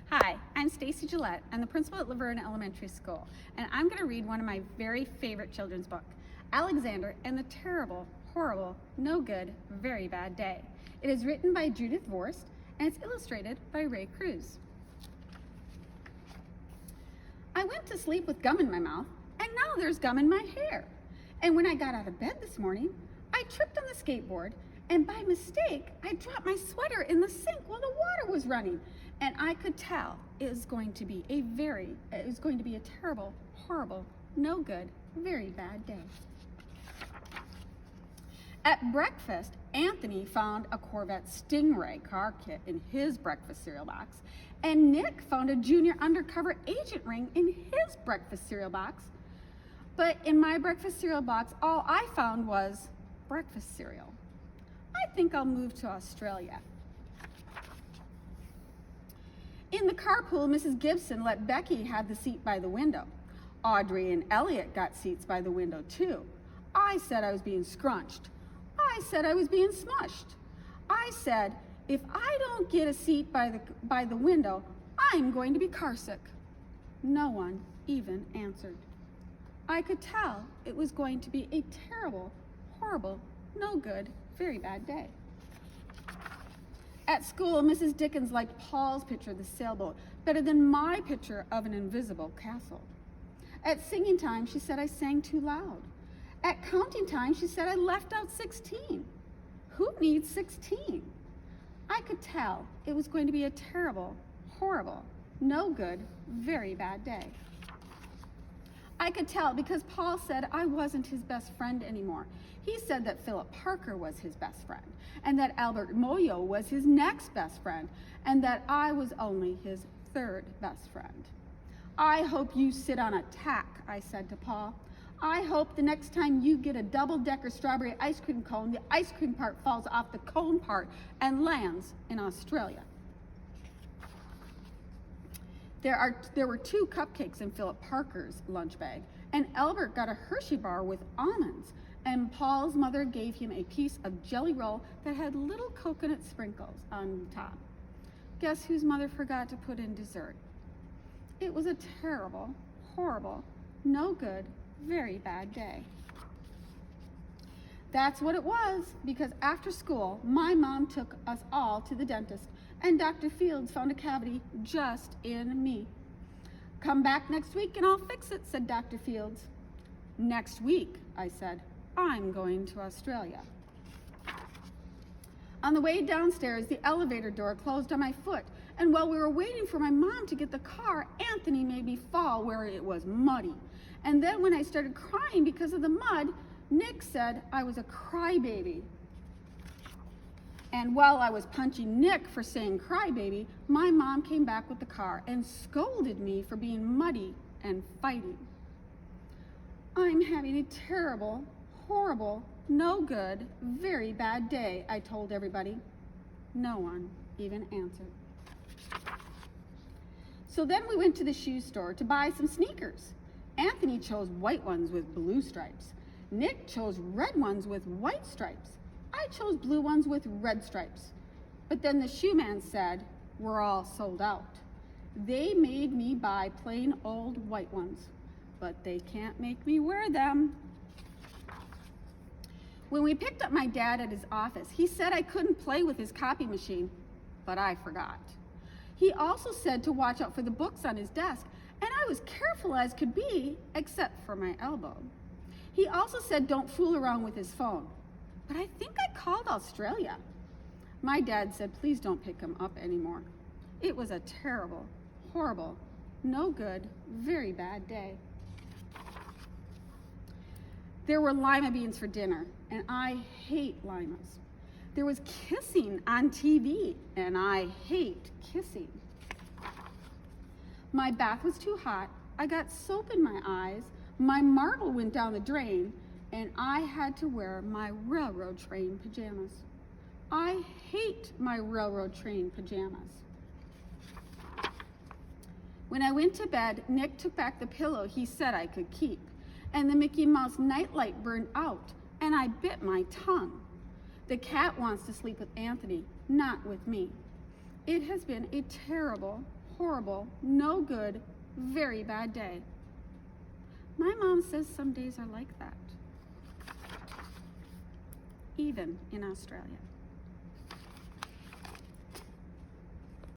Hi, I'm Stacy Gillette. I'm the principal at Luverne Elementary School, and I'm going to read one of my very favorite children's books, Alexander and the Terrible, Horrible, No Good, Very Bad Day. It is written by Judith Viorst, and it's illustrated by Ray Cruz. I went to sleep with gum in my mouth, and now there's gum in my hair. And when I got out of bed this morning, I tripped on the skateboard, and by mistake, I dropped my sweater in the sink while the water was running. And I could tell it was going to be a terrible, horrible, no good, very bad day. At breakfast, Anthony found a Corvette Stingray car kit in his breakfast cereal box, and Nick found a junior undercover agent ring in his breakfast cereal box. But in my breakfast cereal box, all I found was breakfast cereal. I think I'll move to Australia. In the carpool, Mrs. Gibson let Becky have the seat by the window. Audrey and Elliot got seats by the window too. I said I was being scrunched. I said I was being smushed. I said, if I don't get a seat by the window, I'm going to be carsick. No one even answered. I could tell it was going to be a terrible, horrible, no good, very bad day. At school, Mrs. Dickens liked Paul's picture of the sailboat better than my picture of an invisible castle. At singing time, she said I sang too loud. At counting time, she said I left out 16. Who needs 16? I could tell it was going to be a terrible, horrible, no good, very bad day. I could tell because Paul said I wasn't his best friend anymore. He said that Philip Parker was his best friend, and that Albert Moyo was his next best friend, and that I was only his third best friend. I hope you sit on a tack, I said to Paul. I hope the next time you get a double-decker strawberry ice cream cone, the ice cream part falls off the cone part and lands in Australia. There were 2 cupcakes in Philip Parker's lunch bag, and Albert got a Hershey bar with almonds, and Paul's mother gave him a piece of jelly roll that had little coconut sprinkles on top. Guess whose mother forgot to put in dessert? It was a terrible, horrible, no good, very bad day. That's what it was, because after school, my mom took us all to the dentist, and Dr. Fields found a cavity just in me. Come back next week and I'll fix it, said Dr. Fields. Next week, I said, I'm going to Australia. On the way downstairs, the elevator door closed on my foot, and while we were waiting for my mom to get the car, Anthony made me fall where it was muddy. And then when I started crying because of the mud, Nick said I was a crybaby. And while I was punching Nick for saying crybaby, my mom came back with the car and scolded me for being muddy and fighting. I'm having a terrible, horrible, no good, very bad day, I told everybody. No one even answered. So then we went to the shoe store to buy some sneakers. Anthony chose white ones with blue stripes. Nick chose red ones with white stripes. I chose blue ones with red stripes. But then the shoe man said, we're all sold out. They made me buy plain old white ones, but they can't make me wear them. When we picked up my dad at his office, he said I couldn't play with his copy machine, but I forgot. He also said to watch out for the books on his desk, and I was careful as could be, except for my elbow. He also said don't fool around with his phone, but I think I called Australia. My dad said please don't pick him up anymore. It was a terrible, horrible, no good, very bad day. There were lima beans for dinner, and I hate limas. There was kissing on TV, and I hate kissing. My bath was too hot, I got soap in my eyes, my marble went down the drain, and I had to wear my railroad train pajamas. I hate my railroad train pajamas. When I went to bed, Nick took back the pillow he said I could keep, and the Mickey Mouse nightlight burned out, and I bit my tongue. The cat wants to sleep with Anthony, not with me. It has been a terrible, horrible, no good, very bad day. My mom says some days are like that, even in Australia.